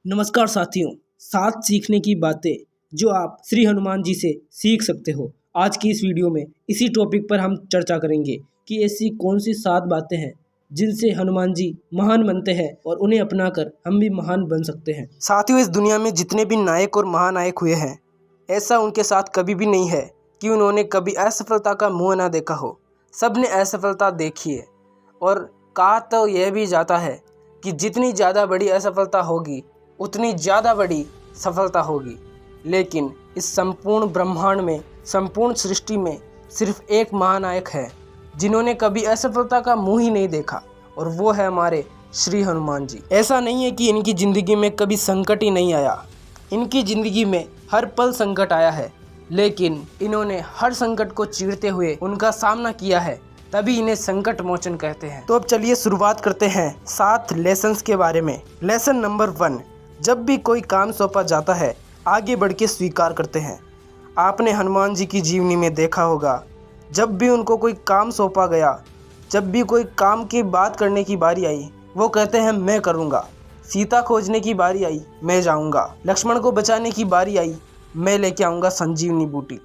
नमस्कार साथियों, 7 सीखने की बातें जो आप श्री हनुमान जी से सीख सकते हो। आज की इस वीडियो में इसी टॉपिक पर हम चर्चा करेंगे कि ऐसी कौन सी 7 बातें हैं जिनसे हनुमान जी महान बनते हैं और उन्हें अपनाकर हम भी महान बन सकते हैं। साथियों, इस दुनिया में जितने भी नायक और महानायक हुए हैं, ऐसा उनके साथ कभी भी नहीं है कि उन्होंने कभी असफलता का मुँह ना देखा हो। सब ने असफलता देखी है और कहा तो यह भी जाता है कि जितनी ज़्यादा बड़ी असफलता होगी उतनी ज़्यादा बड़ी सफलता होगी। लेकिन इस संपूर्ण ब्रह्मांड में, संपूर्ण सृष्टि में सिर्फ एक महानायक है जिन्होंने कभी असफलता का मुंह ही नहीं देखा, और वो है हमारे श्री हनुमान जी। ऐसा नहीं है कि इनकी ज़िंदगी में कभी संकट ही नहीं आया, इनकी ज़िंदगी में हर पल संकट आया है, लेकिन इन्होंने हर संकट को चीरते हुए उनका सामना किया है, तभी इन्हें संकट मोचन कहते हैं। तो अब चलिए शुरुआत करते हैं 7 लेसन्स के बारे में। लेसन नंबर 1, जब भी कोई काम सौंपा जाता है आगे बढ़ के स्वीकार करते हैं। आपने हनुमान जी की जीवनी में देखा होगा, जब भी उनको कोई काम सौंपा गया, जब भी कोई काम की बात करने की बारी आई, वो कहते हैं मैं करूँगा। सीता खोजने की बारी आई, मैं जाऊँगा। लक्ष्मण को बचाने की बारी आई, मैं लेके आऊँगा संजीवनी बूटी।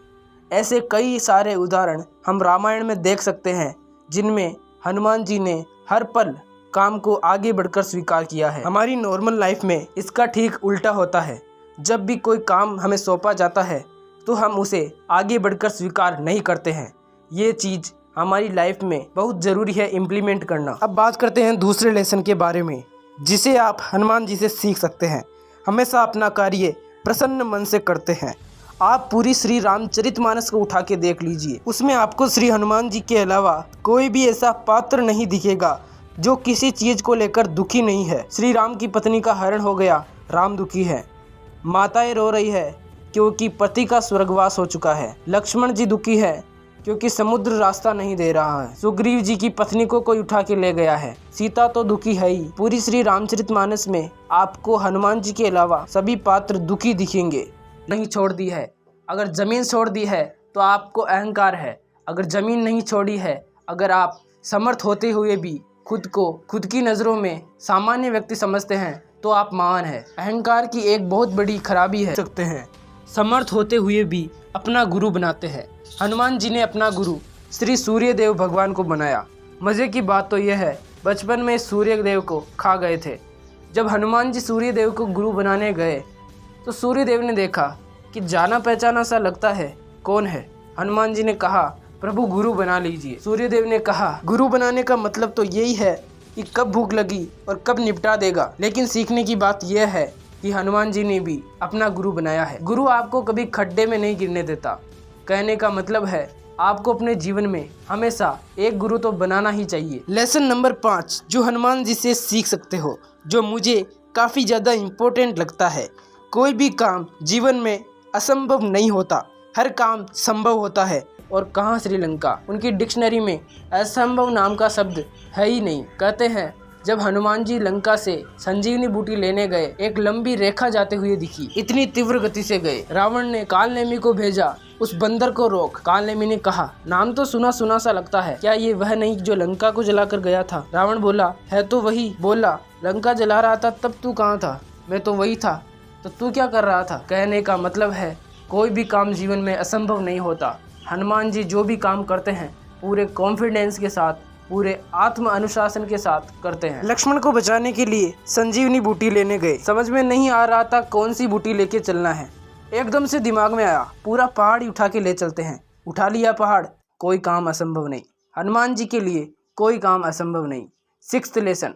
ऐसे कई सारे उदाहरण हम रामायण में देख सकते हैं जिनमें हनुमान जी ने हर पल काम को आगे बढ़कर स्वीकार किया है। हमारी नॉर्मल लाइफ में इसका ठीक उल्टा होता है। जब भी कोई काम हमें सौंपा जाता है तो हम उसे आगे बढ़कर स्वीकार नहीं करते हैं। ये चीज़ हमारी लाइफ में बहुत ज़रूरी है इम्प्लीमेंट करना। अब बात करते हैं दूसरे लेसन के बारे में जिसे आप हनुमान जी से सीख सकते हैं। हमेशा अपना कार्य प्रसन्न मन से करते हैं। आप पूरी श्री रामचरितमानस को उठा के देख लीजिए, उसमें आपको श्री हनुमान जी के अलावा कोई भी ऐसा पात्र नहीं दिखेगा जो किसी चीज़ को लेकर दुखी नहीं है। श्री राम की पत्नी का हरण हो गया, राम दुखी है। माताएं रो रही है क्योंकि पति का स्वर्गवास हो चुका है। लक्ष्मण जी दुखी है क्योंकि समुद्र रास्ता नहीं दे रहा है। सुग्रीव जी की पत्नी को कोई उठा के ले गया है। सीता तो दुखी है ही। पूरी श्री रामचरितमानस में आपको हनुमान जी के अलावा सभी पात्र दुखी दिखेंगे। नहीं छोड़ दी है, अगर ज़मीन छोड़ दी है तो आपको अहंकार है। अगर ज़मीन नहीं छोड़ी है, अगर आप समर्थ होते हुए भी खुद को खुद की नज़रों में सामान्य व्यक्ति समझते हैं तो आप महान हैं। अहंकार की एक बहुत बड़ी खराबी है सकते हैं समर्थ होते हुए भी अपना गुरु बनाते हैं। हनुमान जी ने अपना गुरु श्री सूर्यदेव भगवान को बनाया। मज़े की बात तो यह है, बचपन में सूर्यदेव को खा गए थे। जब हनुमान जी सूर्यदेव को गुरु बनाने गए तो सूर्यदेव ने देखा कि जाना पहचाना सा लगता है, कौन है? हनुमान जी ने कहा प्रभु गुरु बना लीजिए। सूर्यदेव ने कहा गुरु बनाने का मतलब तो यही है कि कब भूख लगी और कब निपटा देगा। लेकिन सीखने की बात यह है कि हनुमान जी ने भी अपना गुरु बनाया है। गुरु आपको कभी खड्डे में नहीं गिरने देता। कहने का मतलब है आपको अपने जीवन में हमेशा एक गुरु तो बनाना ही चाहिए। लेसन नंबर 5 जो हनुमान जी से सीख सकते हो, जो मुझे काफ़ी ज़्यादा इम्पोर्टेंट लगता है, कोई भी काम जीवन में असंभव नहीं होता, हर काम संभव होता है। और कहाँ श्रीलंका, उनकी डिक्शनरी में असंभव नाम का शब्द है ही नहीं। कहते हैं जब हनुमान जी लंका से संजीवनी बूटी लेने गए, एक लंबी रेखा जाते हुए दिखी। इतनी तीव्र गति से गए। रावण ने कालनेमी को भेजा, उस बंदर को रोक। कालनेमी ने कहा नाम तो सुना सुना सा लगता है, क्या ये वह नहीं जो लंका को जलाकर गया था? रावण बोला है तो वही। बोला लंका जला रहा था तब तू कहाँ था? मैं तो वही था। तो तू क्या कर रहा था? कहने का मतलब है कोई भी काम जीवन में असंभव नहीं होता। हनुमान जी जो भी काम करते हैं पूरे कॉन्फिडेंस के साथ, पूरे आत्म अनुशासन के साथ करते हैं। लक्ष्मण को बचाने के लिए संजीवनी बूटी लेने गए। समझ में नहीं आ रहा था कौन सी बूटी लेके चलना है। एकदम से दिमाग में आया पूरा पहाड़ ही उठा के ले चलते हैं। उठा लिया पहाड़, कोई काम असंभव नहीं। हनुमान जी के लिए कोई काम असंभव नहीं। 6th लेसन,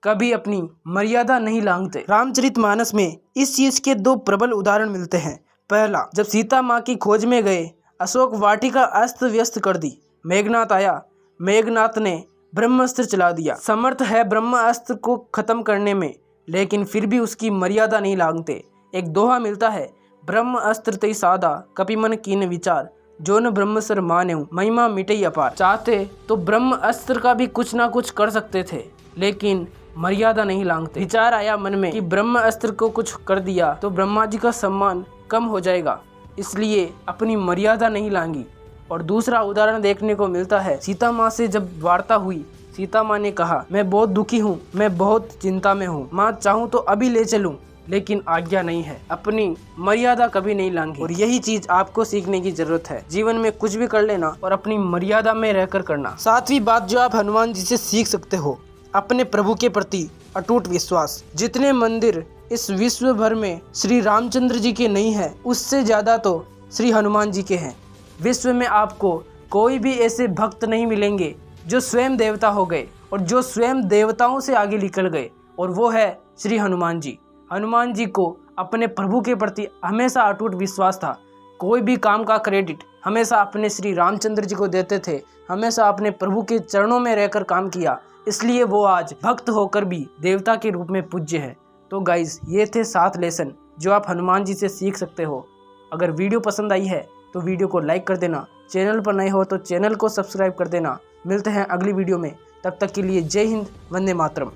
कभी अपनी मर्यादा नहीं लांघते। रामचरितमानस में इस चीज़ के 2 प्रबल उदाहरण मिलते हैं। पहला, जब सीता माँ की खोज में गए, अशोक वाटिका अस्त व्यस्त कर दी। मेघनाथ आया, मेघनाथ ने ब्रह्मास्त्र चला दिया। समर्थ है ब्रह्मास्त्र को खत्म करने में, लेकिन फिर भी उसकी मर्यादा नहीं लांघते। एक दोहा मिलता है, ब्रह्म अस्त्र तई सादा कपि मन कीन विचार, जो न ब्रह्मसर मान्यु महिमा मिटई अपार। चाहते तो ब्रह्म अस्त्र का भी कुछ ना कुछ कर सकते थे, लेकिन मर्यादा नहीं लांघते। विचार आया मन में कि ब्रह्म अस्त्र को कुछ कर दिया तो ब्रह्मा जी का सम्मान कम हो जाएगा, इसलिए अपनी मर्यादा नहीं लांघी। और दूसरा उदाहरण देखने को मिलता है, सीता माँ से जब वार्ता हुई, सीता माँ ने कहा मैं बहुत दुखी हूँ, मैं बहुत चिंता में हूँ, माँ चाहूँ तो अभी ले चलूँ, लेकिन आज्ञा नहीं है, अपनी मर्यादा कभी नहीं लांघी। और यही चीज आपको सीखने की जरूरत है। जीवन में कुछ भी कर लेना और अपनी मर्यादा में रहकर करना। सातवीं बात जो आप हनुमान जी से सीख सकते हो, अपने प्रभु के प्रति अटूट विश्वास। जितने मंदिर इस विश्व भर में श्री रामचंद्र जी के नहीं है, उससे ज्यादा तो श्री हनुमान जी के हैं। विश्व में आपको कोई भी ऐसे भक्त नहीं मिलेंगे जो स्वयं देवता हो गए और जो स्वयं देवताओं से आगे निकल गए, और वो है श्री हनुमान जी। हनुमान जी को अपने प्रभु के प्रति हमेशा अटूट विश्वास था। कोई भी काम का क्रेडिट हमेशा अपने श्री रामचंद्र जी को देते थे, हमेशा अपने प्रभु के चरणों में रहकर काम किया, इसलिए वो आज भक्त होकर भी देवता के रूप में पूज्य है। तो गाइज, ये थे 7 लेसन जो आप हनुमान जी से सीख सकते हो। अगर वीडियो पसंद आई है तो वीडियो को लाइक कर देना, चैनल पर नए हो तो चैनल को सब्सक्राइब कर देना। मिलते हैं अगली वीडियो में, तब तक के लिए जय हिंद, वंदे मातरम।